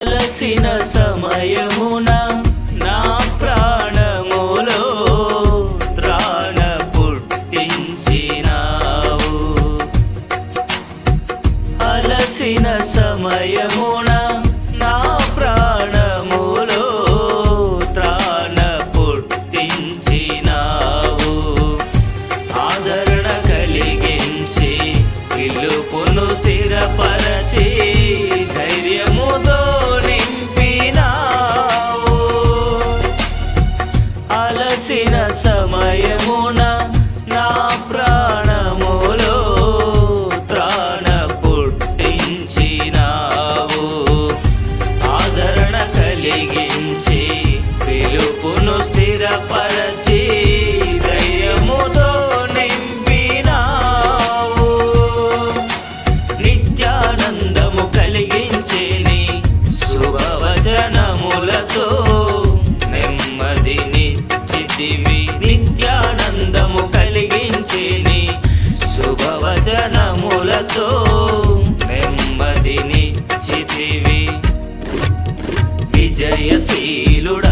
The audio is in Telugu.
అలసిన సమయమున నా ప్రాణములో త్రాణ పుట్టించినావు. అలసిన సమయమున నా ప్రాణములో త్రాణ పుట్టించినావు. ఆదరణ కలిగించి పిలుపును స్థిరపరచి ధైర్యముతో నింపినావు. అలసిన సమయమున నా ప్రాణములో త్రాణ పుట్టించినావు. ఆదరణ కలిగించి పిలుపును స్థిరపరచి ధైర్యముతో నింపినావు. నిత్యానందము కలిగించే నీ శుభవచనములతో నెమ్మదినిచ్చితివి. నిత్యానందము కలిగించే నీ శుభవచనములతో నెమ్మదినిచ్చితివి. విజయశీలుడా